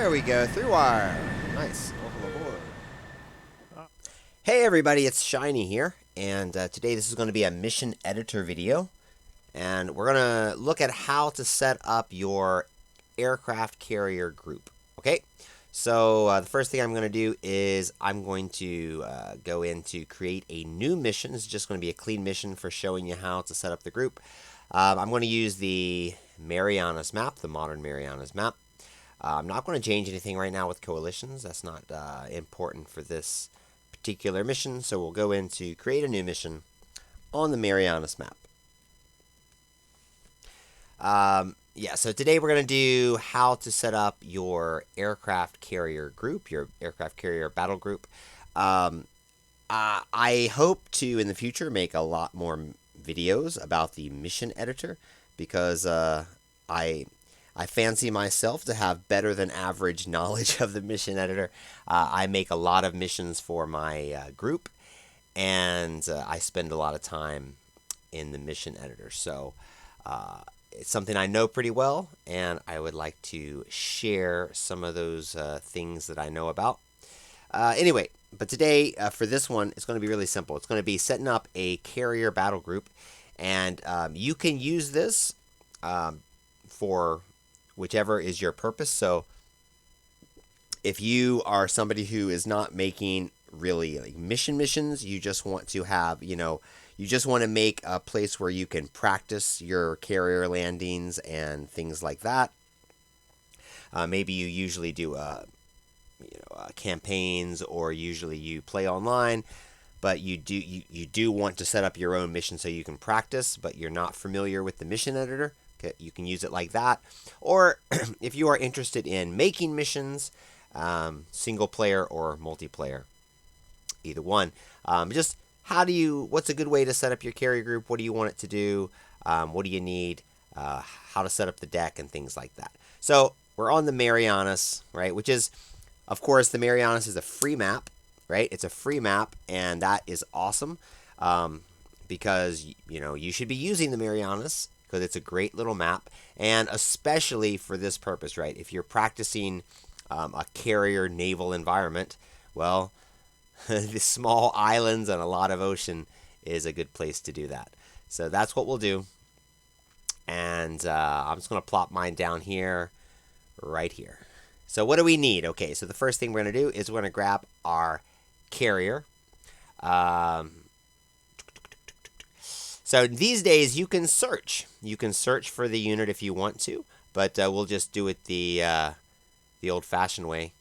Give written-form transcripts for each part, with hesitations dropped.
There we go, through wire. Nice. Welcome aboard. Hey everybody, it's Shiny here, and today this is going to be a mission editor video, and we're going to look at how to set up your aircraft carrier group. Okay, so the first thing I'm going to do is I'm going to go in to create a new mission. This is just going to be a clean mission for showing you how to set up the group. I'm going to use the Marianas map, the modern Marianas map. I'm not going to change anything right now with coalitions. That's not important for this particular mission. So we'll go in to create a new mission on the Marianas map. Yeah, so today we're going to do how to set up your aircraft carrier group, your aircraft carrier battle group. I hope to, in the future, make a lot more videos about the mission editor because I fancy myself to have better than average knowledge of the mission editor. I make a lot of missions for my group, and I spend a lot of time in the mission editor. So it's something I know pretty well, and I would like to share some of those things that I know about. Anyway, but today for this one, it's going to be really simple. It's going to be setting up a carrier battle group, and you can use this for whichever is your purpose. So if you are somebody who is not making really like missions, you just want to have, you just want to make a place where you can practice your carrier landings and things like that. Maybe you usually do campaigns, or usually you play online, but you do want to set up your own mission so you can practice, but you're not familiar with the mission editor. You can use it like that. Or if you are interested in making missions, single player or multiplayer, either one. Just what's a good way to set up your carrier group? What do you want it to do? What do you need? How to set up the deck and things like that. So we're on the Marianas, right? Which is, of course, the Marianas is a free map, right? It's a free map, and that is awesome because, you should be using the Marianas, because it's a great little map, and especially for this purpose, right? If you're practicing a carrier naval environment, well, the small islands and a lot of ocean is a good place to do that. So that's what we'll do, and I'm just going to plop mine down here, right here. So what do we need? Okay, so the first thing we're going to do is we're going to grab our carrier. So these days you can search. You can search for the unit if you want to, but we'll just do it the old-fashioned way,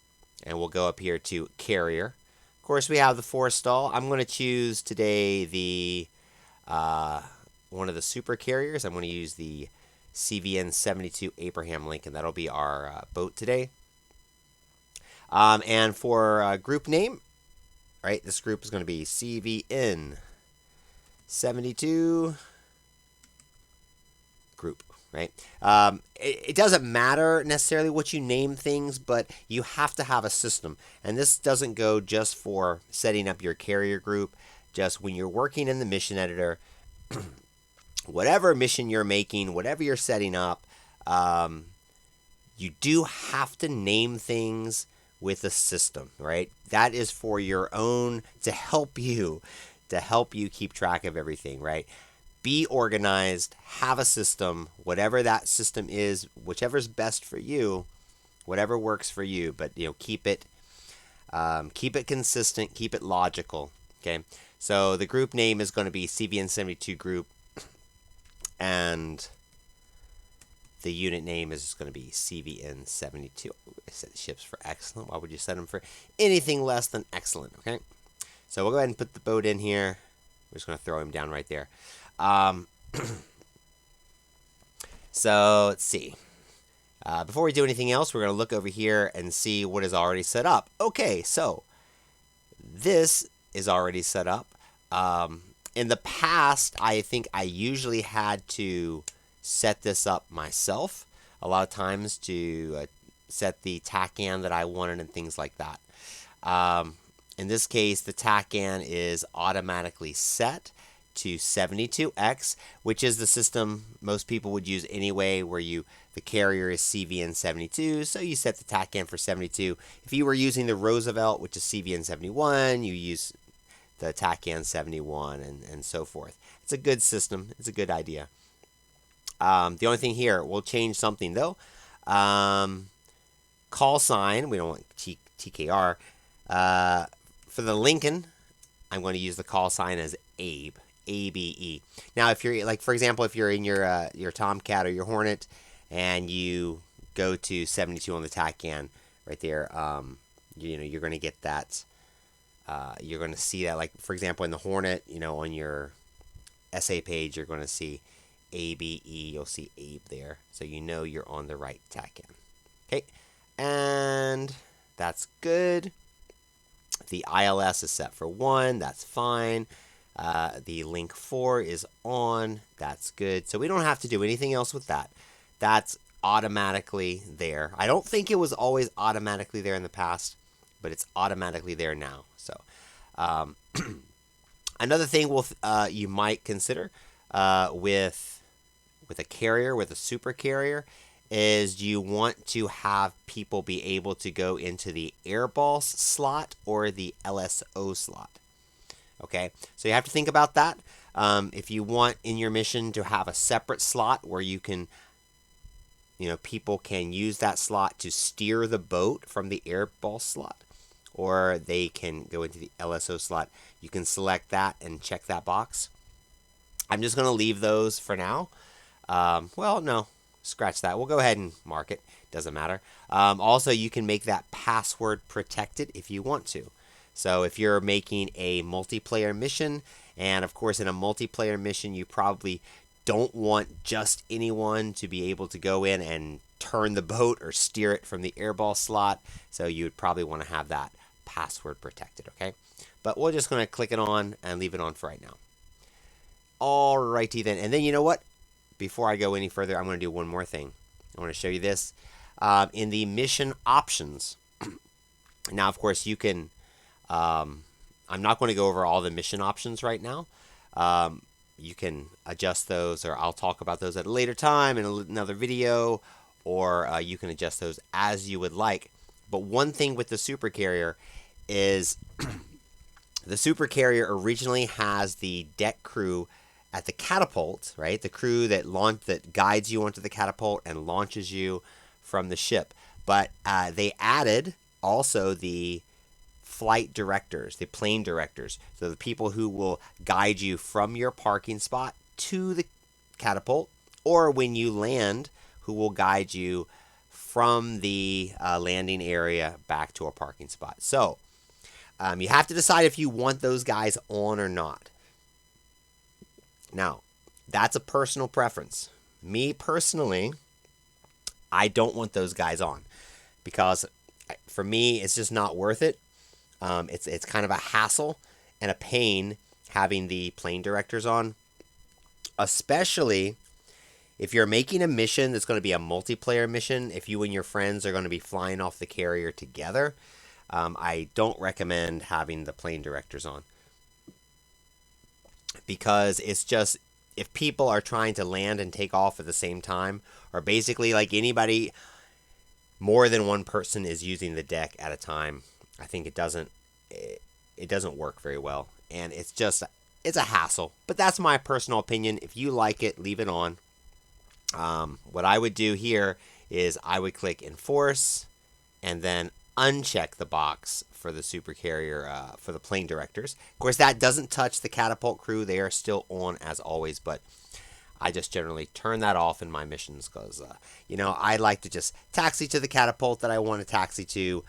and we'll go up here to carrier. Of course, we have the forestall. I'm going to choose today the one of the super carriers. I'm going to use the CVN 72 Abraham Lincoln. That'll be our boat today. And for group name, right? This group is going to be CVN 72 group, right? It doesn't matter necessarily what you name things, but you have to have a system. And this doesn't go just for setting up your carrier group, just when you're working in the mission editor, whatever mission you're making, whatever you're setting up, you do have to name things with a system, right? That is for your own, to help you keep track of everything, right? Be organized, have a system, whatever that system is, whichever's best for you, whatever works for you, but keep it consistent, keep it logical. Okay, so the group name is going to be CVN 72 group, and the unit name is just going to be CVN 72. I set ships for excellent. Why would you set them for anything less than excellent? Okay. So we'll go ahead and put the boat in here. We're just going to throw him down right there. So let's see. Before we do anything else, we're going to look over here and see what is already set up. Okay, so this is already set up. In the past, I think I usually had to set this up myself a lot of times to set the TACAN that I wanted and things like that. In this case, the TACAN is automatically set. to 72X, which is the system most people would use anyway, where the carrier is CVN 72, so you set the TACAN for 72. If you were using the Roosevelt, which is CVN 71, you use the TACAN 71 and so forth. It's a good system. It's a good idea. The only thing here, we'll change something though. Call sign, we don't want TKR. For the Lincoln, I'm going to use the call sign as Abe. ABE. Now, if you're like, for example, if you're in your Tomcat or your Hornet, and you go to 72 on the TACAN right there, you're going to get that. You're going to see that, like for example, in the Hornet, on your SA page, you're going to see ABE. You'll see Abe there, so you're on the right TACAN. Okay, and that's good. The ILS is set for 1. That's fine. The link 4 is on. That's good. So we don't have to do anything else with that. That's automatically there. I don't think it was always automatically there in the past, but it's automatically there now. So another thing you might consider with a carrier, with a super carrier, is do you want to have people be able to go into the airball slot or the LSO slot? Okay, so you have to think about that. If you want in your mission to have a separate slot where you can, people can use that slot to steer the boat from the airball slot, or they can go into the LSO slot, you can select that and check that box. I'm just going to leave those for now. Well, no, scratch that. We'll go ahead and mark it. Doesn't matter. Also, you can make that password protected if you want to. So if you're making a multiplayer mission, and of course in a multiplayer mission you probably don't want just anyone to be able to go in and turn the boat or steer it from the airball slot, so you would probably want to have that password protected, okay? But we're just going to click it on and leave it on for right now. Alrighty then, and then you know what? Before I go any further, I'm going to do one more thing. I want to show you this. In the mission options, now of course you can, I'm not going to go over all the mission options right now. You can adjust those, or I'll talk about those at a later time in another video, or you can adjust those as you would like. But one thing with the super carrier is the super carrier originally has the deck crew at the catapult, right? The crew that guides you onto the catapult and launches you from the ship. But they added also the flight directors, the plane directors, so the people who will guide you from your parking spot to the catapult, or when you land, who will guide you from the landing area back to a parking spot. So you have to decide if you want those guys on or not. Now, that's a personal preference. Me personally, I don't want those guys on, because for me, it's just not worth it. It's kind of a hassle and a pain having the plane directors on, especially if you're making a mission that's going to be a multiplayer mission. If you and your friends are going to be flying off the carrier together, I don't recommend having the plane directors on, because it's just, if people are trying to land and take off at the same time, or basically like anybody, more than one person is using the deck at a time, I think it doesn't work very well, and it's a hassle. But that's my personal opinion. If you like it, leave it on. What I would do here is I would click enforce and then uncheck the box for the super carrier, for the plane directors. Of course, that doesn't touch the catapult crew. They are still on as always, but I just generally turn that off in my missions, because I like to just taxi to the catapult that I want to taxi to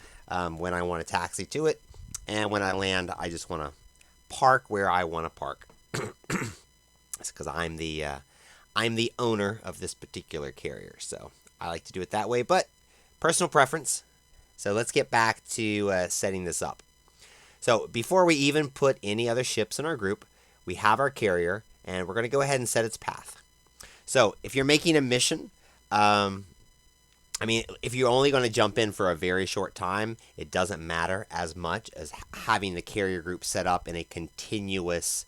when I want to taxi to it, and when I land, I just want to park where I want to park. It's because I'm the owner of this particular carrier, so I like to do it that way. But personal preference. So let's get back to setting this up. So before we even put any other ships in our group, we have our carrier, and we're going to go ahead and set its path. So if you're making a mission, if you're only going to jump in for a very short time, it doesn't matter as much as having the carrier group set up in a continuous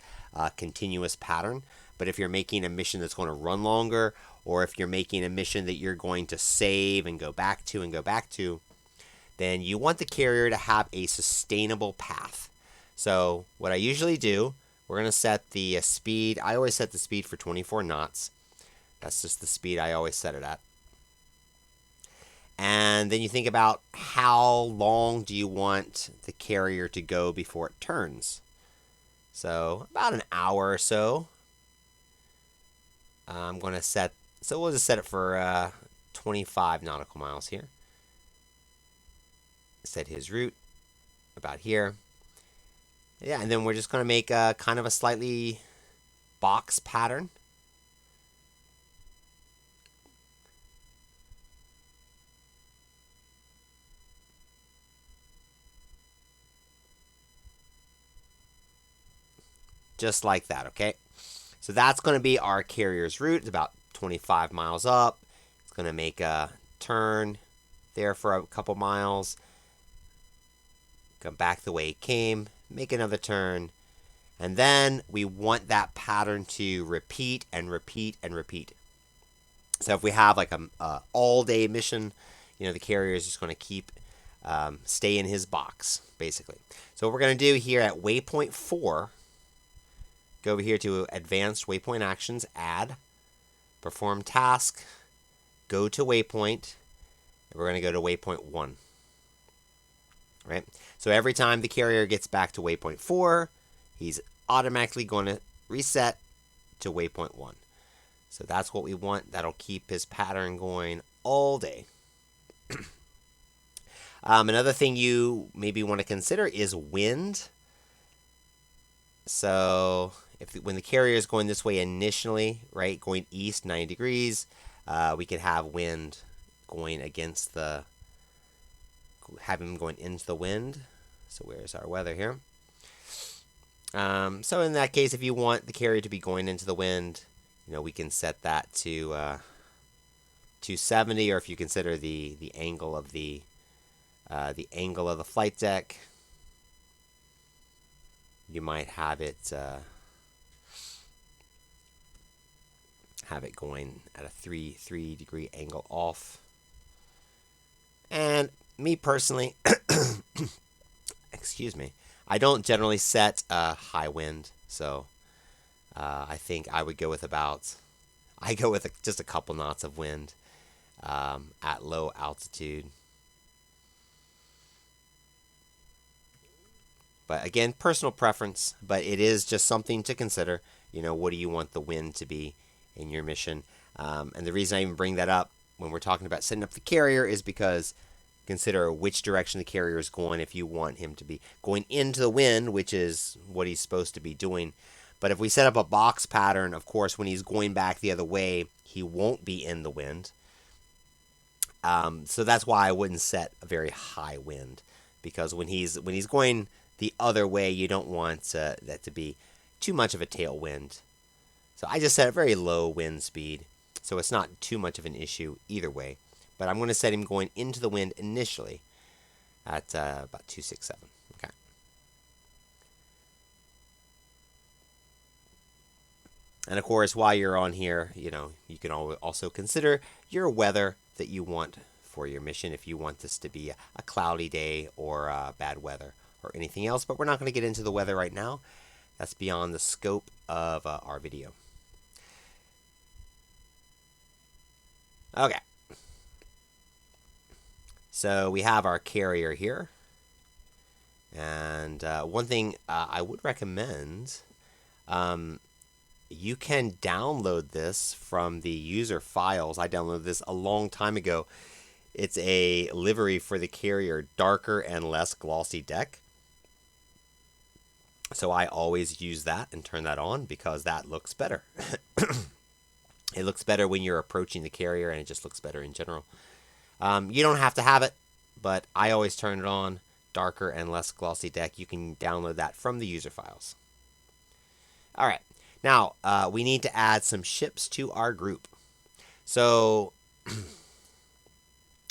continuous pattern. But if you're making a mission that's going to run longer, or if you're making a mission that you're going to save and go back to, then you want the carrier to have a sustainable path. So what I usually do, we're going to set the speed. I always set the speed for 24 knots. That's just the speed I always set it at. And then you think about how long do you want the carrier to go before it turns. So about an hour or so. I'm going to set, so we'll just set it for 25 nautical miles here. Set his route about here. Yeah, and then we're just going to make a kind of a slightly box pattern. Just like that, okay? So that's going to be our carrier's route. It's about 25 miles up. It's going to make a turn there for a couple miles. Come back the way it came. Make another turn. And then we want that pattern to repeat and repeat and repeat. So if we have like a all-day mission, the carrier is just going to keep stay in his box, basically. So what we're going to do here at waypoint 4, go over here to Advanced Waypoint Actions, Add, Perform Task, go to Waypoint, and we're going to go to Waypoint 1. Right? So every time the carrier gets back to Waypoint 4, he's automatically going to reset to Waypoint 1. So that's what we want. That'll keep his pattern going all day. Another thing you maybe want to consider is wind. So when the carrier is going this way initially, right, going east 90 degrees, we could have wind going against have him going into the wind. So where's our weather here? So in that case, if you want the carrier to be going into the wind, we can set that to 270, or if you consider the angle of the flight deck, you might have it going at a 3 degree angle off. And me personally, excuse me, I don't generally set a high wind, so I think I would go with just a couple knots of wind at low altitude. But again, personal preference, but it is just something to consider. What do you want the wind to be in your mission? And the reason I even bring that up when we're talking about setting up the carrier is because consider which direction the carrier is going if you want him to be going into the wind, which is what he's supposed to be doing. But if we set up a box pattern, of course, when he's going back the other way, he won't be in the wind. So that's why I wouldn't set a very high wind, because when he's going the other way, you don't want that to be too much of a tailwind. So I just set a very low wind speed, so it's not too much of an issue either way. But I'm going to set him going into the wind initially at about 267. Okay. And of course, while you're on here, you can also consider your weather that you want for your mission, if you want this to be a cloudy day or bad weather or anything else. But we're not going to get into the weather right now. That's beyond the scope of our video. Okay. So we have our carrier here. And one thing I would recommend, you can download this from the user files. I downloaded this a long time ago. It's a livery for the carrier, darker and less glossy deck. So I always use that and turn that on because that looks better. It looks better when you're approaching the carrier, and it just looks better in general. You don't have to have it, but I always turn it on, darker and less glossy deck. You can download that from the user files. All right. Now, we need to add some ships to our group. So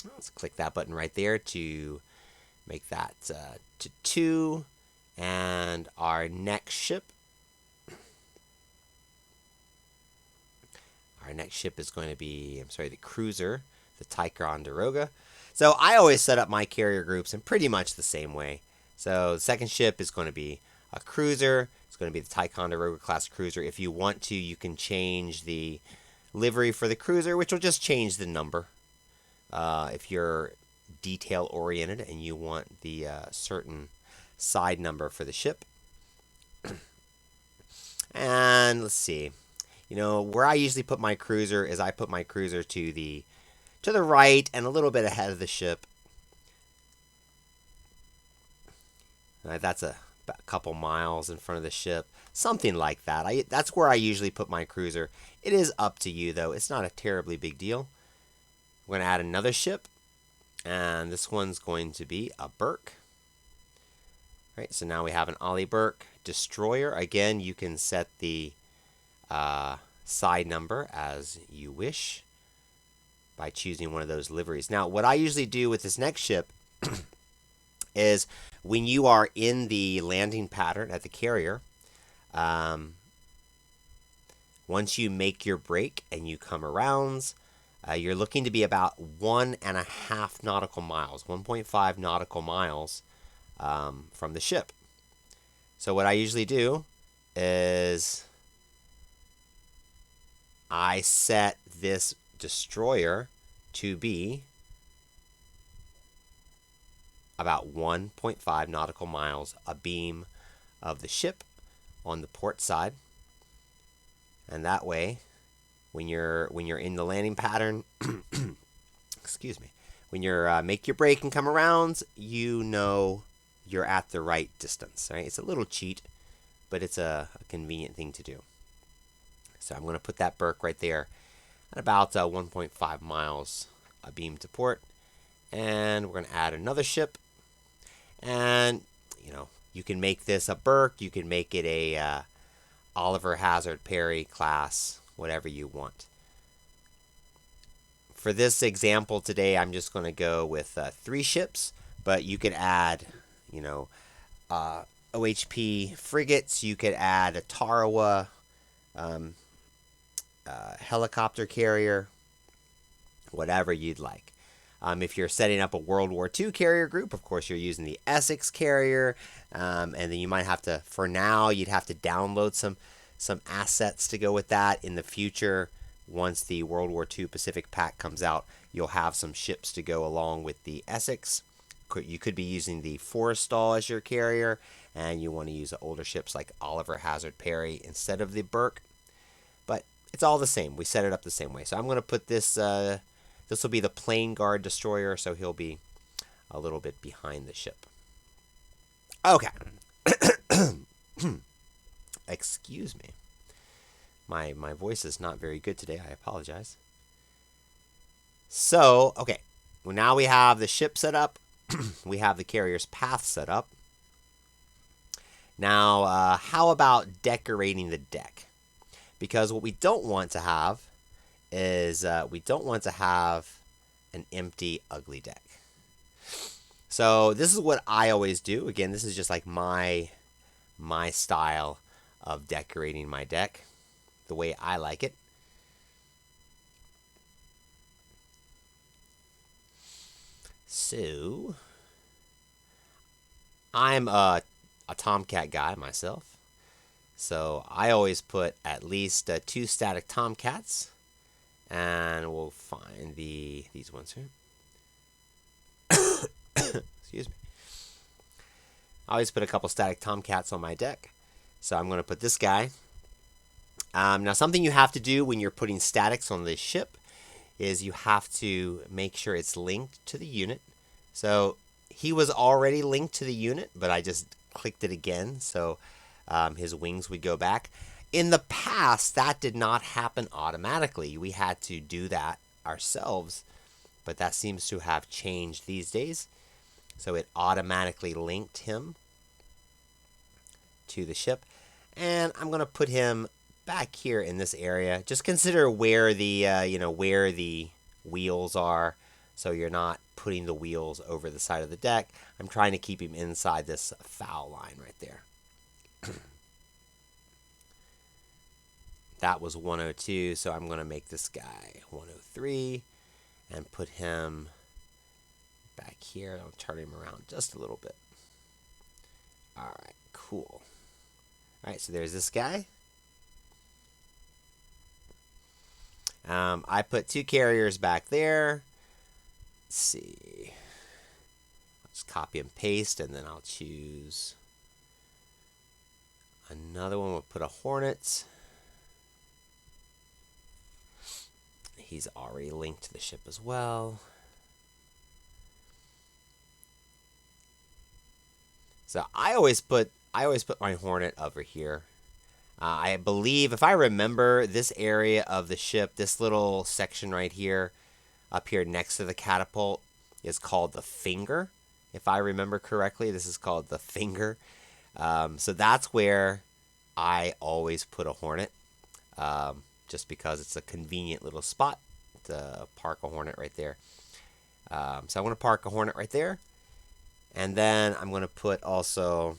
let's click that button right there to make that to 2. And our next ship Our next ship is going to be, the cruiser, the Ticonderoga. So I always set up my carrier groups in pretty much the same way. So the second ship is going to be a cruiser. It's going to be the Ticonderoga class cruiser. If you want to, you can change the livery for the cruiser, which will just change the number. If you're detail oriented and you want the certain side number for the ship. And let's see. Where I usually put my cruiser is I put my cruiser to the right and a little bit ahead of the ship. That's a couple miles in front of the ship, something like that. That's where I usually put my cruiser. It is up to you, though. It's not a terribly big deal. We're going to add another ship, and this one's going to be a Burke. All right, so now we have an Ollie Burke destroyer. Again, you can set the side number as you wish by choosing one of those liveries. Now, what I usually do with this next ship is when you are in the landing pattern at the carrier, once you make your break and you come around, you're looking to be about 1.5 nautical miles, 1.5 nautical miles from the ship. So what I usually do is I set this destroyer to be about 1.5 nautical miles abeam of the ship on the port side. And that way, when you're in the landing pattern, excuse me, when you're make your break and come around, you're at the right distance. Right? It's a little cheat, but it's a convenient thing to do. So I'm going to put that Burke right there at about 1.5 miles abeam to port. And we're going to add another ship. And, you can make this a Burke. You can make it a Oliver Hazard Perry class, whatever you want. For this example today, I'm just going to go with 3 ships. But you could add, OHP frigates. You could add a Tarawa helicopter carrier, whatever you'd like. If you're setting up a World War II carrier group, of course, you're using the Essex carrier, and then you might have to, for now, you'd have to download some assets to go with that. In the future, once the World War II Pacific Pack comes out, you'll have some ships to go along with the Essex. You could be using the Forrestal as your carrier, and you want to use older ships like Oliver Hazard Perry instead of the Burke. But it's all the same. We set it up the same way. So I'm going to put this... This will be the plane guard destroyer, so he'll be a little bit behind the ship. Okay. Excuse me. My voice is not very good today. I apologize. So, okay. Well, now we have the ship set up. We have the carrier's path set up. Now, how about decorating the deck? Because what we don't want to have is we don't want to have an empty, ugly deck. So this is what I always do. Again, this is just like my style of decorating my deck, the way I like it. So I'm a Tomcat guy myself. So I always put at least 2 static Tomcats. And we'll find these ones here. Excuse me. I always put a couple static Tomcats on my deck. So I'm going to put this guy. Now, something you have to do when you're putting statics on this ship is you have to make sure it's linked to the unit. So he was already linked to the unit, but I just clicked it again so his wings would go back. In the past, that did not happen automatically. We had to do that ourselves, but that seems to have changed these days. So it automatically linked him to the ship. And I'm going to put him back here in this area. Just consider where the where the wheels are, so you're not putting the wheels over the side of the deck. I'm trying to keep him inside this foul line right there. that was 102, so I'm going to make this guy 103 and put him back here. I'll turn him around just a little bit. All right, cool. All right, so there's this guy. I put 2 carriers back there. Let's see. I'll just copy and paste, and then I'll choose another one. We'll put a Hornet. He's already linked to the ship as well. So I always put my Hornet over here. I believe, if I remember, this area of the ship, this little section right here, up here next to the catapult, is called the finger. If I remember correctly, this is called the finger. So that's where I always put a Hornet, just because it's a convenient little spot to park a Hornet right there. So I'm going to park a Hornet right there. And then I'm going to put also...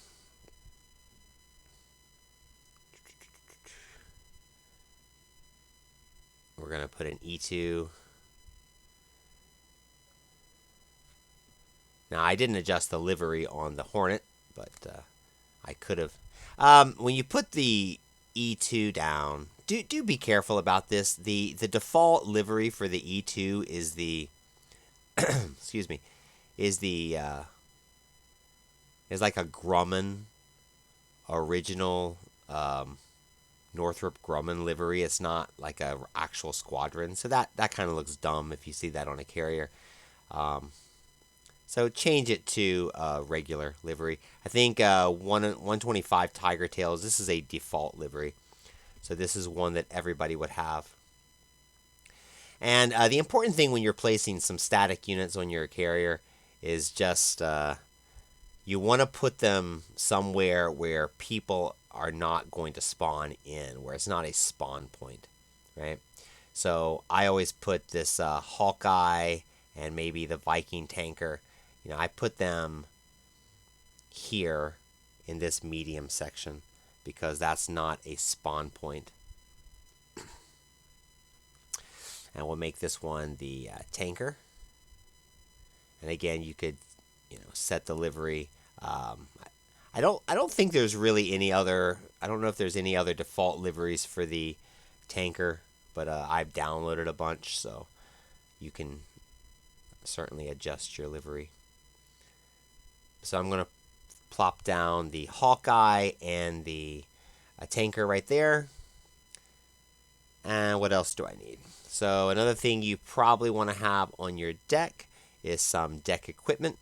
We're going to put an E2. Now, I didn't adjust the livery on the Hornet, but I could have. When you put the E2 down, do be careful about this. The default livery for the E2 is the excuse me, is like a Grumman original Northrop Grumman livery. It's not like a actual squadron, so that kind of looks dumb if you see that on a carrier. So change it to regular livery. I think 125 Tiger Tails, this is a default livery. So this is one that everybody would have. And the important thing when you're placing some static units on your carrier is just you want to put them somewhere where people are not going to spawn in, where it's not a spawn point, right? So I always put this Hawkeye and maybe the Viking tanker. I put them here in this medium section because that's not a spawn point. And we'll make this one the tanker. And again, you could, set the livery. I don't think there's really any other. I don't know if there's any other default liveries for the tanker, but I've downloaded a bunch, so you can certainly adjust your livery. So I'm going to plop down the Hawkeye and the tanker right there. And what else do I need? So another thing you probably want to have on your deck is some deck equipment,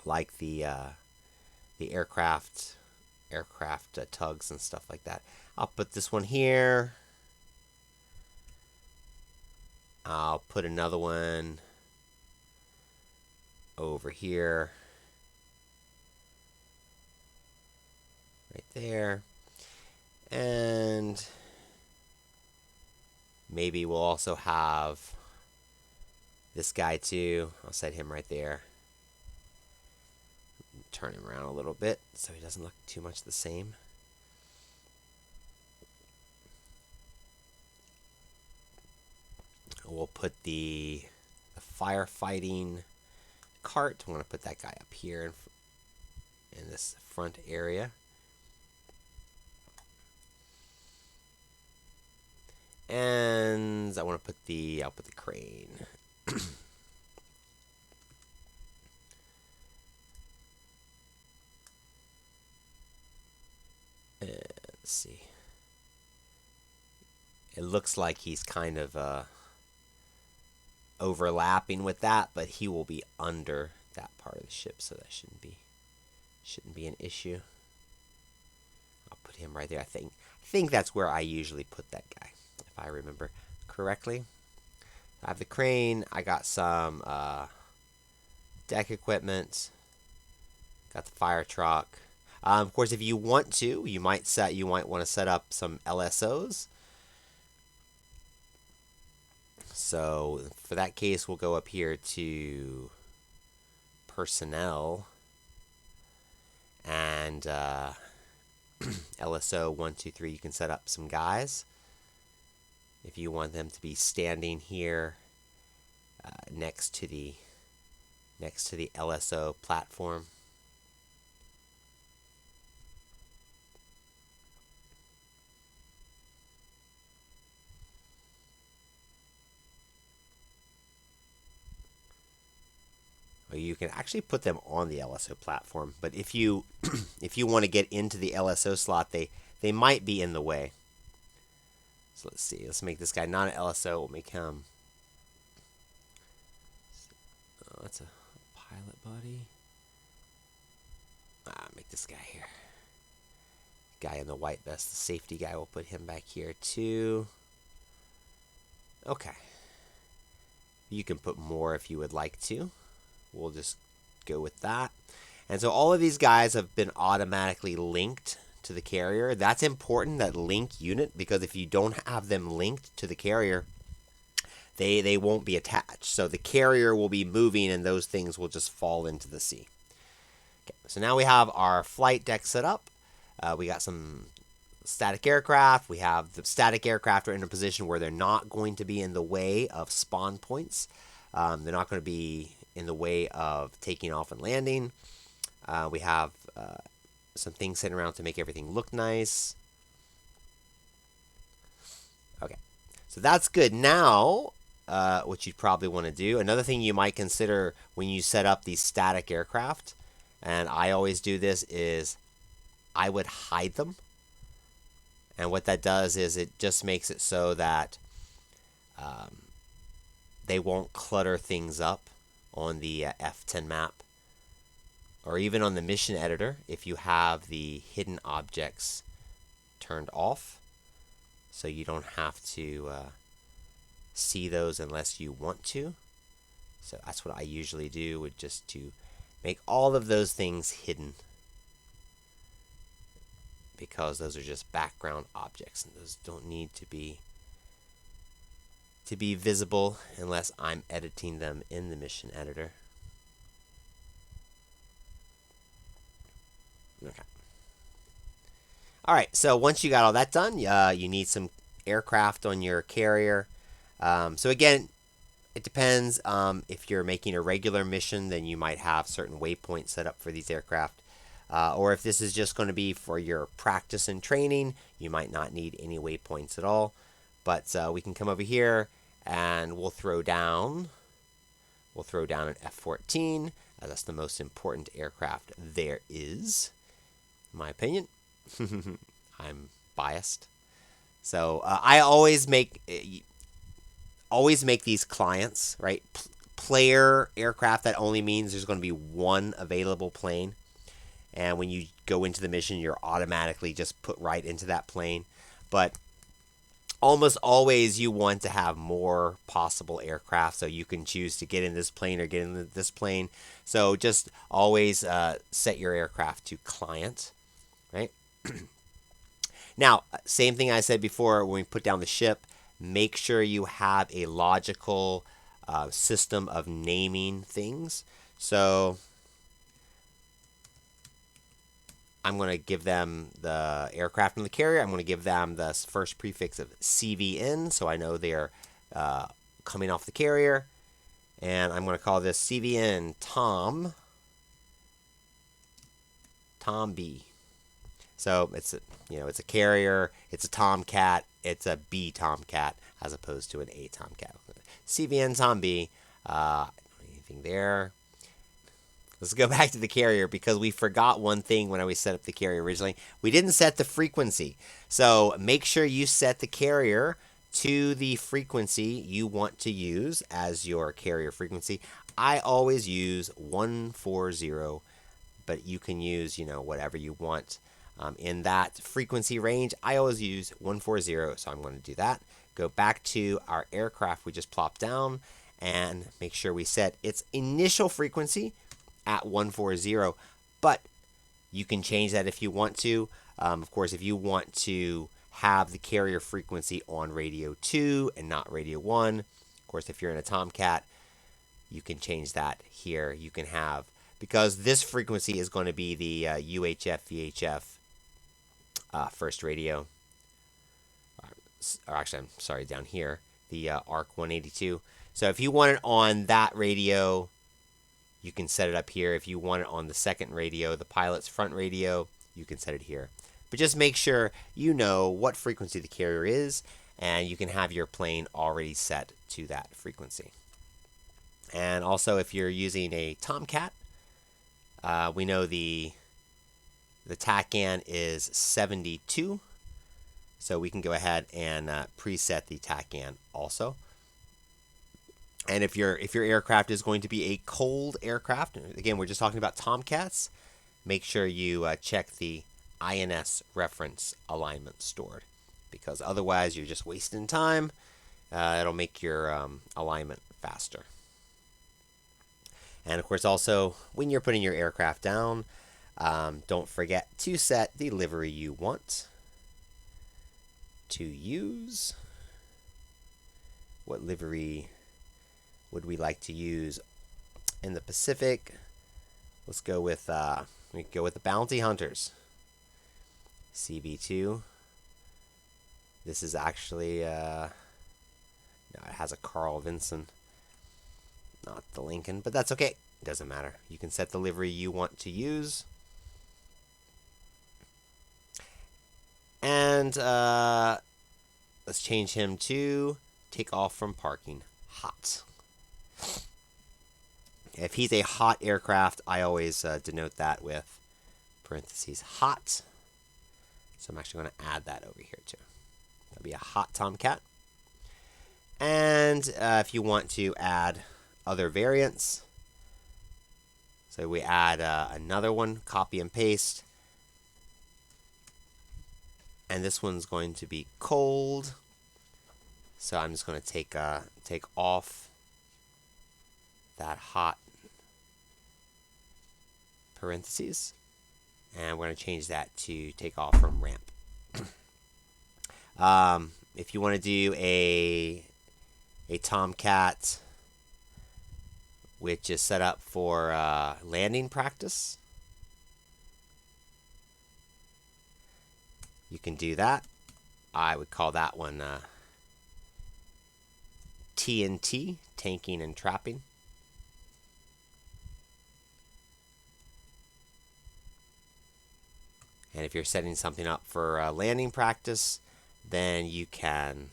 like the aircraft tugs and stuff like that. I'll put this one here. I'll put another one over here. Right there. And maybe we'll also have this guy too. I'll set him right there. Turn him around a little bit so he doesn't look too much the same. We'll put the firefighting cart. I want to put that guy up here in this front area. And I want to put I'll put the crane. Let's see. It looks like he's kind of overlapping with that, but he will be under that part of the ship, so that shouldn't be an issue. I'll put him right there. I think that's where I usually put that guy, if I remember correctly. I have the crane. I got some deck equipment. Got the fire truck. Of course, if you want to, you might want to set up some LSOs. So for that case, we'll go up here to personnel, and LSO 123, you can set up some guys. If you want them to be standing here next to the LSO platform. You can actually put them on the LSO platform, but if you if you want to get into the LSO slot, they might be in the way. So let's see. Let's make this guy not an LSO. We'll make him. Oh, that's a pilot buddy. Make this guy here. Guy in the white vest, the safety guy. We'll put him back here too. Okay. You can put more if you would like to. We'll just go with that. And so all of these guys have been automatically linked to the carrier. That's important, that link unit, because if you don't have them linked to the carrier, they won't be attached. So the carrier will be moving and those things will just fall into the sea. Okay, so now we have our flight deck set up. We got some static aircraft. We have the static aircraft are in a position where they're not going to be in the way of spawn points. They're not going to be in the way of taking off and landing. We have some things sitting around to make everything look nice. Okay, so that's good. Now, what you'd probably want to do, another thing you might consider when you set up these static aircraft, and I always do this, is I would hide them. And what that does is it just makes it so that they won't clutter things up on the F10 map, or even on the mission editor if you have the hidden objects turned off, so you don't have to see those unless you want to. So that's what I usually do, would just to make all of those things hidden, because those are just background objects and those don't need to be visible unless I'm editing them in the mission editor. Okay. All right, so once you got all that done, you need some aircraft on your carrier. So again, it depends. If you're making a regular mission, then you might have certain waypoints set up for these aircraft. Or if this is just going to be for your practice and training, you might not need any waypoints at all. But we can come over here and we'll throw down an F-14. That's the most important aircraft there is, in my opinion. I'm biased. So I always make these clients, right? Player aircraft, that only means there's going to be one available plane. And when you go into the mission, you're automatically just put right into that plane. But almost always you want to have more possible aircraft, so you can choose to get in this plane or get in this plane. So just always set your aircraft to client, right? Now, same thing I said before, when we put down the ship, make sure you have a logical system of naming things. So I'm going to give them the aircraft and the carrier. I'm going to give them the first prefix of CVN, so I know they're coming off the carrier. And I'm going to call this CVN Tom B. So it's a carrier, it's a Tomcat, it's a B Tomcat as opposed to an A Tomcat. CVN Tom B. Anything there? Let's go back to the carrier, because we forgot one thing when we set up the carrier originally. We didn't set the frequency. So make sure you set the carrier to the frequency you want to use as your carrier frequency. I always use 140, but you can use, whatever you want. In that frequency range, I always use 140, so I'm going to do that. Go back to our aircraft we just plopped down and make sure we set its initial frequency at 140, but you can change that if you want to. Of course, if you want to have the carrier frequency on radio 2 and not radio 1, of course, if you're in a Tomcat, you can change that here. You can have, because this frequency is going to be the UHF, VHF first radio. Or actually, I'm sorry, down here, the ARC 182. So if you want it on that radio, you can set it up here. If you want it on the second radio, the pilot's front radio, you can set it here. But just make sure you know what frequency the carrier is, and you can have your plane already set to that frequency. And also, if you're using a Tomcat, we know the TACAN is 72, so we can go ahead and preset the TACAN also. And if your aircraft is going to be a cold aircraft, again, we're just talking about Tomcats, make sure you check the INS reference alignment stored, because otherwise you're just wasting time. It'll make your alignment faster. And of course, also, when you're putting your aircraft down, don't forget to set the livery you want to use. What livery would we like to use in the Pacific? Let's go with the Bounty Hunters. CB2. This is actually no, it has a Carl Vinson, not the Lincoln, but that's okay. It doesn't matter. You can set the livery you want to use. And let's change him to take off from parking hot. If he's a hot aircraft, I always denote that with parentheses hot. So I'm actually going to add that over here too. That'll be a hot Tomcat. And if you want to add other variants, so we add another one, copy and paste. And this one's going to be cold. So I'm just going to take off that hot parentheses. And we're going to change that to take off from ramp. If you want to do a Tomcat which is set up for landing practice, you can do that. I would call that one TNT, tanking and trapping. And if you're setting something up for landing practice, then you can,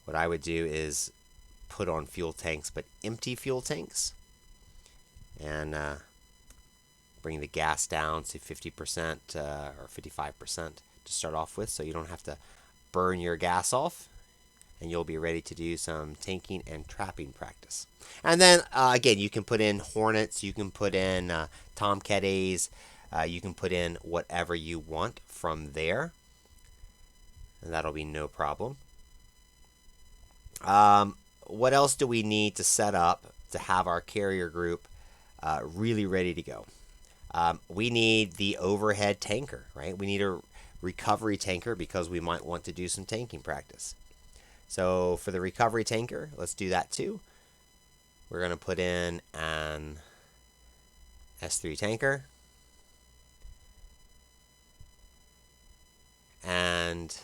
what I would do is put on fuel tanks, but empty fuel tanks, and bring the gas down to 50% or 55% to start off with, so you don't have to burn your gas off, and you'll be ready to do some tanking and trapping practice. And then again, you can put in Hornets, you can put in Tomcat A's, you can put in whatever you want from there, and that'll be no problem. What else do we need to set up to have our carrier group really ready to go? We need the overhead tanker, right? We need a recovery tanker because we might want to do some tanking practice. So for the recovery tanker, let's do that too. We're going to put in an S3 tanker and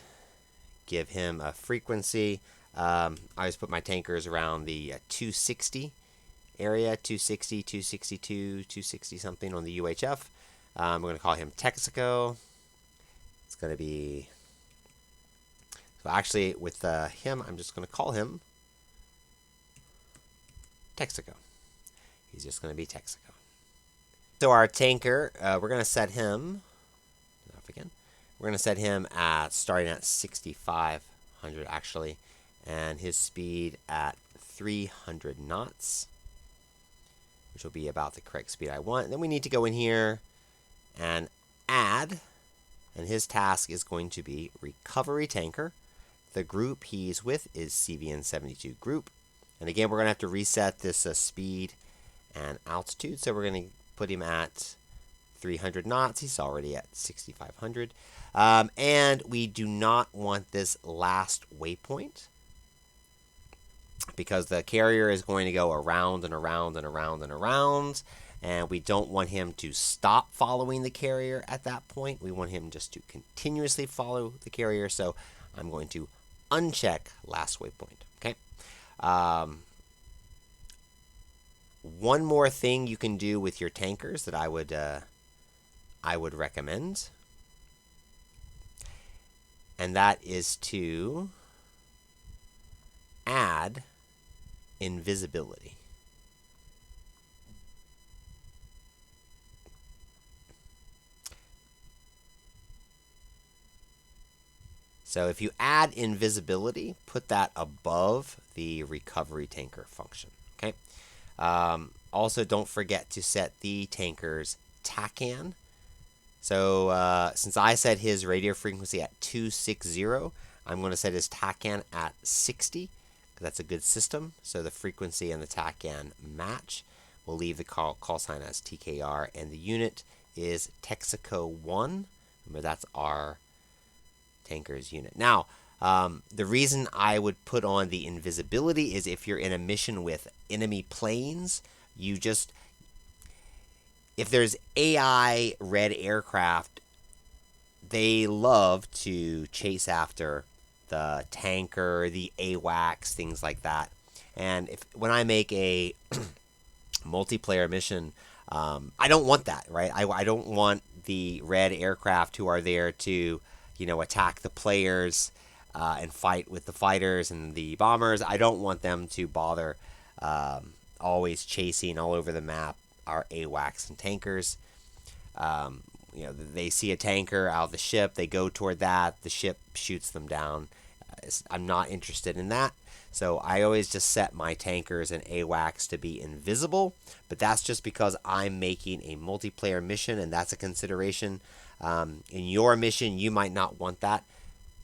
give him a frequency. I always put my tankers around the 260 area, 260, 262, 260 something on the UHF. We're going to call him Texaco. It's going to be, so actually with him, I'm just going to call him Texaco. He's just going to be Texaco. So our tanker, we're going to set him, off again. We're going to set him at, starting at 6,500 actually, and his speed at 300 knots, which will be about the correct speed I want. And then we need to go in here and add, and his task is going to be recovery tanker. The group he's with is CVN 72 group. And again, we're going to have to reset this speed and altitude. So we're going to put him at 300 knots. He's already at 6,500. And we do not want this last waypoint, because the carrier is going to go around and around and around and around. and we don't want him to stop following the carrier at that point. We want him just to continuously follow the carrier. So I'm going to uncheck last waypoint. Okay. One more thing you can do with your tankers that I would recommend, and that is to add invisibility. So if you add invisibility, put that above the recovery tanker function. Okay. Also, don't forget to set the tanker's TACAN. So since I set his radio frequency at 260, I'm going to set his TACAN at 60, because that's a good system. So the frequency and the TACAN match. We'll leave the call sign as TKR, and the unit is Texaco 1. Remember, that's our tanker's unit. Now, the reason I would put on the invisibility is if you're in a mission with enemy planes, if there's AI red aircraft, they love to chase after the tanker, the AWACS, things like that. And when I make a multiplayer mission, I don't want that, right? I don't want the red aircraft who are there to, attack the players and fight with the fighters and the bombers. I don't want them to bother always chasing all over the map our AWACS and tankers. They see a tanker out of the ship, they go toward that, the ship shoots them down. I'm not interested in that. So I always just set my tankers and AWACS to be invisible, but that's just because I'm making a multiplayer mission, and that's a consideration. In your mission, you might not want that,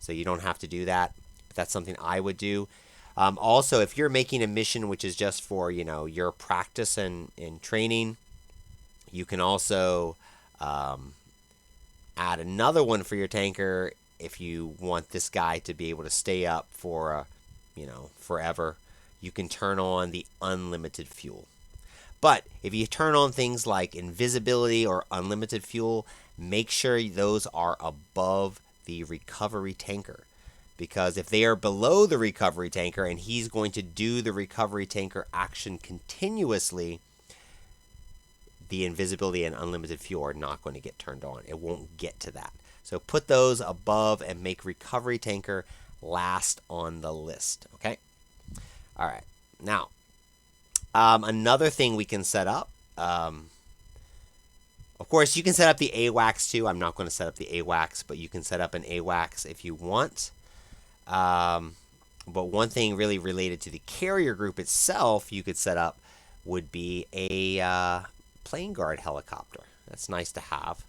so you don't have to do that. But that's something I would do. Also, if you're making a mission which is just for, your practice and training, you can also add another one for your tanker if you want this guy to be able to stay up for, forever. You can turn on the unlimited fuel. But if you turn on things like invisibility or unlimited fuel, make sure those are above the recovery tanker. Because if they are below the recovery tanker and he's going to do the recovery tanker action continuously, the invisibility and unlimited fuel are not going to get turned on. It won't get to that. So put those above and make recovery tanker last on the list. Okay? All right. Now, another thing we can set up, of course, you can set up the AWACS too. I'm not going to set up the AWACS, but you can set up an AWACS if you want. But one thing really related to the carrier group itself you could set up would be a plane guard helicopter. That's nice to have.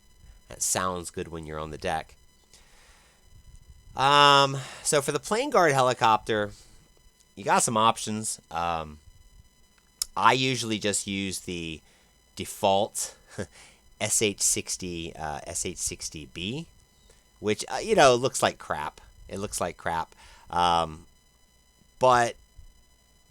That sounds good when you're on the deck. So for the plane guard helicopter, you got some options. I usually just use the default SH-60B, which looks like crap. It looks like crap, but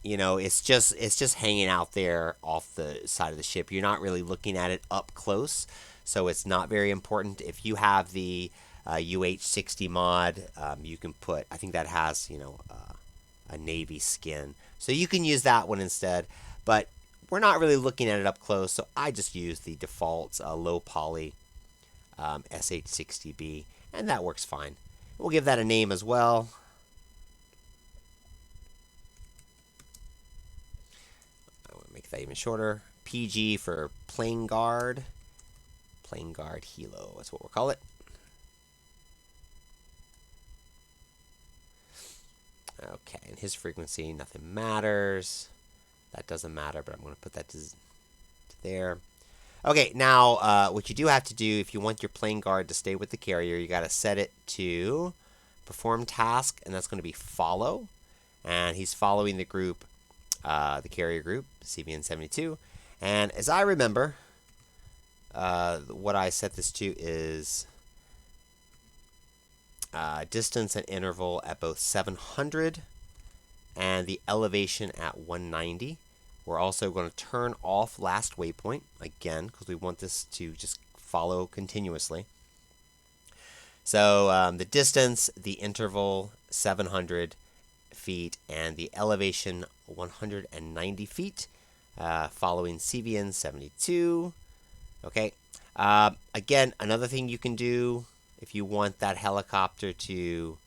it's just hanging out there off the side of the ship. You're not really looking at it up close, so it's not very important. If you have the UH-60 mod, you can put. I think that has a navy skin, so you can use that one instead. But we're not really looking at it up close, so I just use the default low poly SH-60B, and that works fine. We'll give that a name as well. I want to make that even shorter. PG for plane guard. Plane guard helo, that's what we'll call it. Okay, and his frequency, nothing matters. That doesn't matter, but I'm going to put that to there. Okay, now what you do have to do if you want your plane guard to stay with the carrier, you got to set it to perform task, and that's going to be follow. And he's following the group, the carrier group, CVN72. And as I remember, what I set this to is distance and interval at both 700 and the elevation at 190. We're also going to turn off last waypoint, again, because we want this to just follow continuously. So the distance, the interval, 700 feet, and the elevation, 190 feet, following CVN 72. Okay. Again, another thing you can do if you want that helicopter to,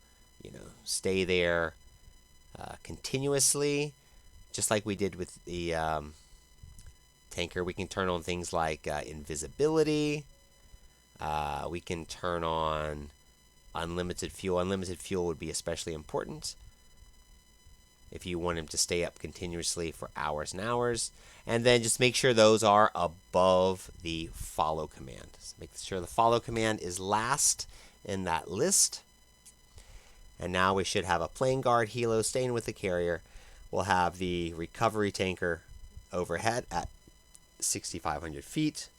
stay there continuously, just like we did with the tanker, we can turn on things like invisibility. We can turn on unlimited fuel. Unlimited fuel would be especially important if you want him to stay up continuously for hours and hours. And then just make sure those are above the follow command. So make sure the follow command is last in that list. And now we should have a plane guard helo staying with the carrier. We'll have the recovery tanker overhead at 6,500 feet.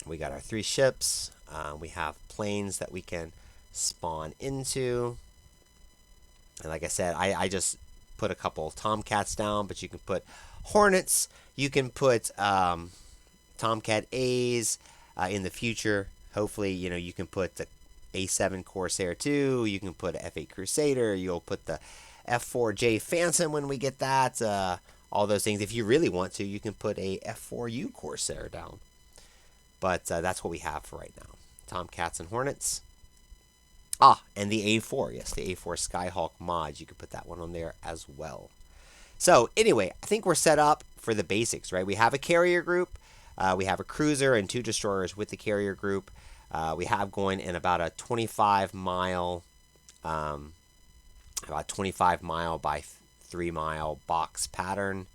We got our 3 ships. We have planes that we can spawn into. And like I said, I just put a couple Tomcats down, but you can put Hornets. You can put Tomcat A's in the future. Hopefully, you can put the A7 Corsair 2. You can put F8 Crusader. You'll put the F4J Phantom when we get that. All those things. If you really want to, you can put a F4U Corsair down. But that's what we have for right now. Tomcats and Hornets. And the A4. Yes, the A4 Skyhawk mods. You could put that one on there as well. So anyway, I think we're set up for the basics, right? We have a carrier group. We have a cruiser and 2 destroyers with the carrier group. We have going in about a 25 mile by 3 mile box pattern.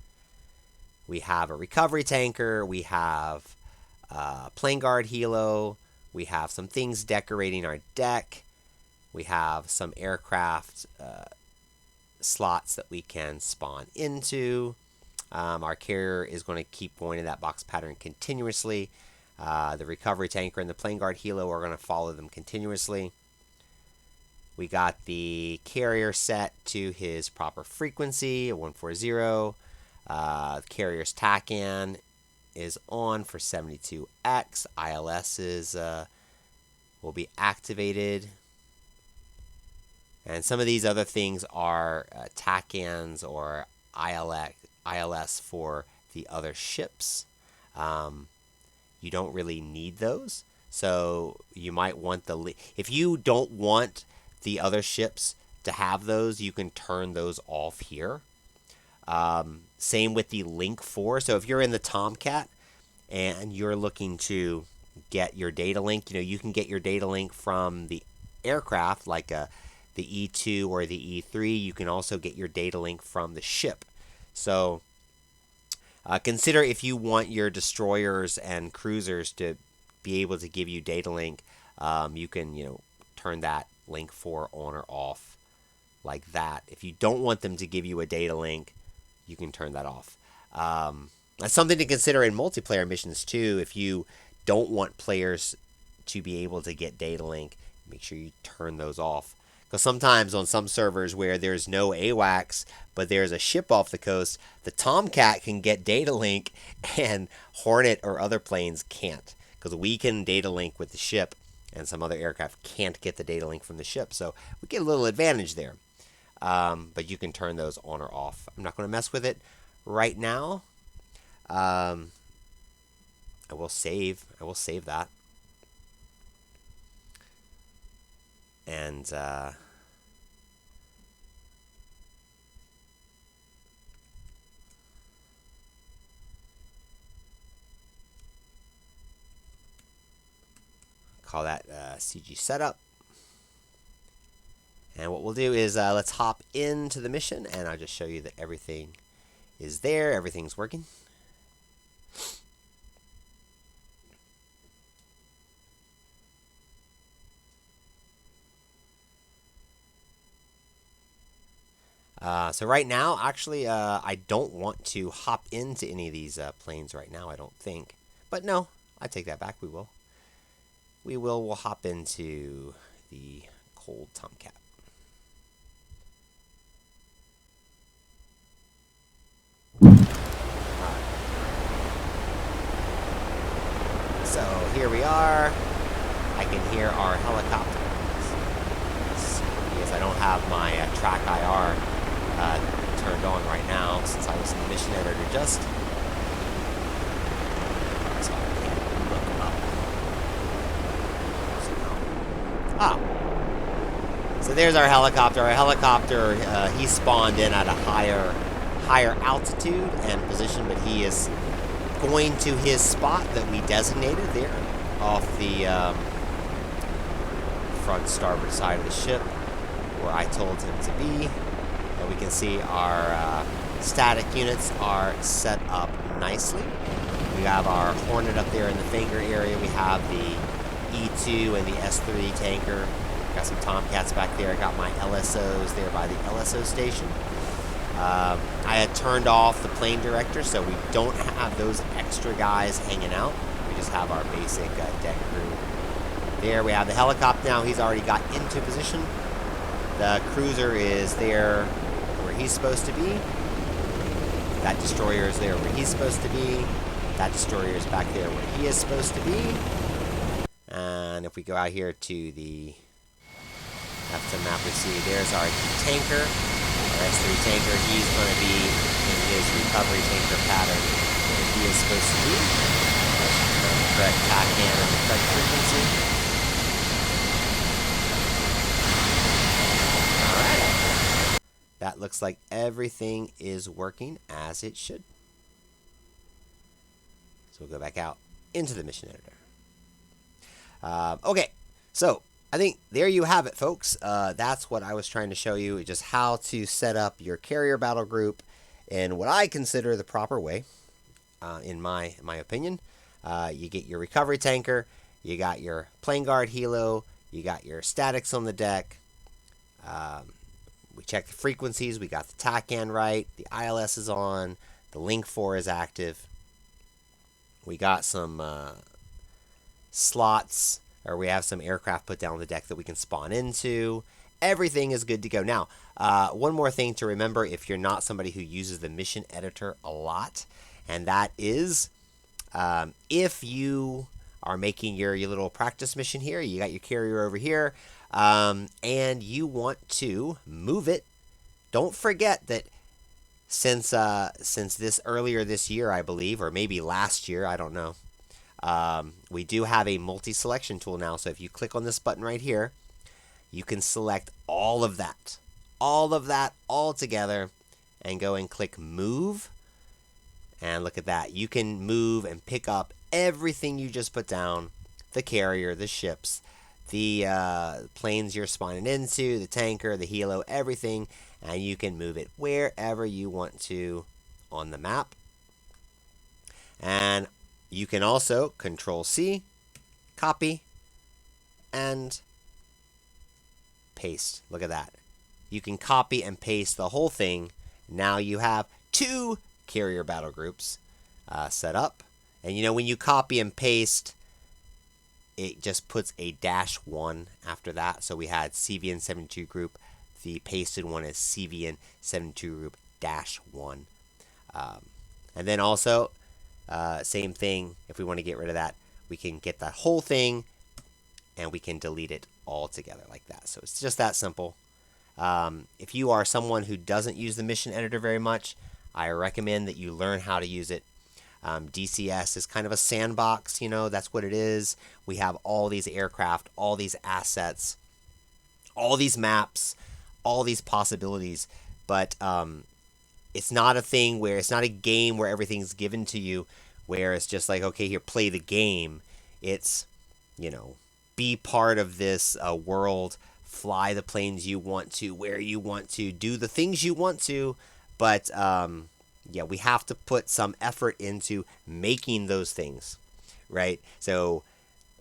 We have a recovery tanker. We have plane guard helo. We have some things decorating our deck. We have some aircraft slots that we can spawn into. Our carrier is going to keep going in that box pattern continuously. The recovery tanker and the plane guard helo are going to follow them continuously. We got the carrier set to his proper frequency, 140. The carrier's TACAN is on for 72X. ILS will be activated. And some of these other things are TACANs or ILS for the other ships. You don't really need those. So you might want if you don't want the other ships to have those, you can turn those off here. Same with the Link 4. So if you're in the Tomcat and you're looking to get your data link, you can get your data link from the aircraft like the E2 or the E3. You can also get your data link from the ship. So consider if you want your destroyers and cruisers to be able to give you data link, you can turn that link 4 on or off like that. If you don't want them to give you a data link, you can turn that off. That's something to consider in multiplayer missions too. If you don't want players to be able to get data link, make sure you turn those off. Because sometimes on some servers where there's no AWACS, but there's a ship off the coast, the Tomcat can get data link and Hornet or other planes can't. Because we can data link with the ship and some other aircraft can't get the data link from the ship. So we get a little advantage there. But you can turn those on or off. I'm not going to mess with it right now. I will save that. And call that CG setup. And what we'll do is let's hop into the mission, and I'll just show you that everything is there, everything's working. So right now, actually, I don't want to hop into any of these planes right now, I don't think. But no, I take that back, we will. We'll hop into the cold Tomcat. So here we are. I can hear our helicopter. Because I don't have my track IR turned on right now since I was in the mission editor just. So I can't look up. Ah. So there's our helicopter. Our helicopter, he spawned in at a higher altitude and position, but he is going to his spot that we designated there off the front starboard side of the ship where I told him to be. And we can see our static units are set up nicely. We have our Hornet up there in the finger area. We have the E2 and the S3 tanker. Got some Tomcats back there. I got my LSOs there by the LSO station. I had turned off the plane director, so we don't have those extra guys hanging out. We just have our basic deck crew. There we have the helicopter now. He's already got into position. The cruiser is there where he's supposed to be. That destroyer is there where he's supposed to be. That destroyer is back there where he is supposed to be. And if we go out here to the left of the map, we see there's our tanker, our S3 tanker. He's going to be in his recovery tanker pattern where he is supposed to be. Correct tack in and the correct frequency. Alright. That looks like everything is working as it should. So we'll go back out into the mission editor. Okay, so I think there you have it, folks. That's what I was trying to show you, just how to set up your carrier battle group in what I consider the proper way, in my opinion. You get your recovery tanker, you got your plane guard helo, you got your statics on the deck. We checked the frequencies, we got the TACAN right, the ILS is on, the Link 4 is active. We got some slots, or we have some aircraft put down on the deck that we can spawn into. Everything is good to go. Now, one more thing to remember if you're not somebody who uses the mission editor a lot, and that is if you are making your little practice mission here, you got your carrier over here, and you want to move it, don't forget that since this earlier this year, I believe, or maybe last year, I don't know, we do have a multi-selection tool now. So if you click on this button right here, you can select all of that all together and go and click move. And look at that. You can move and pick up everything you just put down, the carrier, the ships, the planes you're spawning into, the tanker, the helo, everything, and you can move it wherever you want to on the map. And you can also Control-C, copy, and paste. Look at that. You can copy and paste the whole thing. Now you have 2 carrier battle groups set up. And you know, when you copy and paste, it just puts a -1 after that. So we had CVN72 group. The pasted one is CVN72 group -1. And then also, same thing, if we want to get rid of that, we can get that whole thing and we can delete it all together like that. So it's just that simple. If you are someone who doesn't use the mission editor very much, I recommend that you learn how to use it. DCS is kind of a sandbox, you know, that's what it is. We have all these aircraft, all these assets, all these maps, all these possibilities, but it's not a thing where, it's not a game where everything's given to you, where it's just like, okay, here, play the game. It's, you know, be part of this world, fly the planes you want to, where you want to, do the things you want to, but yeah, we have to put some effort into making those things, right? So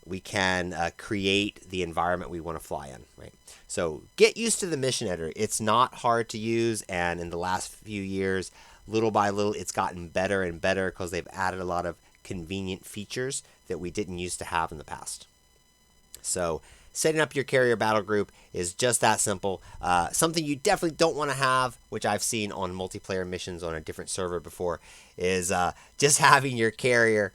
we can create the environment we want to fly in, right? So get used to the mission editor. It's not hard to use, and in the last few years, little by little, it's gotten better and better because they've added a lot of convenient features that we didn't used to have in the past. So setting up your carrier battle group is just that simple. Something you definitely don't want to have, which I've seen on multiplayer missions on a different server before, is just having your carrier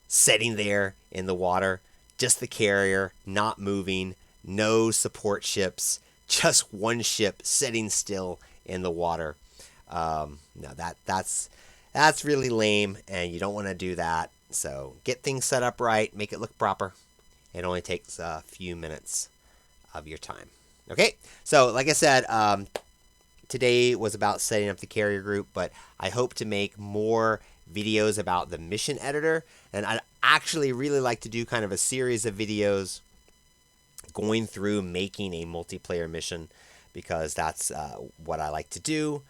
sitting there in the water, just the carrier, not moving, no support ships, just one ship sitting still in the water. No, that's really lame, and you don't want to do that. So get things set up right, make it look proper. It only takes a few minutes of your time. Okay, so like I said, today was about setting up the carrier group, but I hope to make more videos about the mission editor, and I'd actually really like to do kind of a series of videos going through making a multiplayer mission, because that's what I like to do,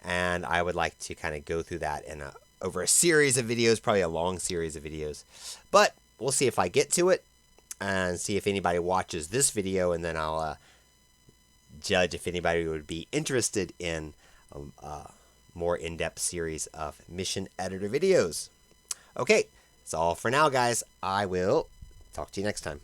and I would like to kind of go through that in over a series of videos, probably a long series of videos. But we'll see if I get to it, and see if anybody watches this video, and then I'll judge if anybody would be interested in a more in-depth series of mission editor videos. Okay, that's all for now, guys. I will talk to you next time.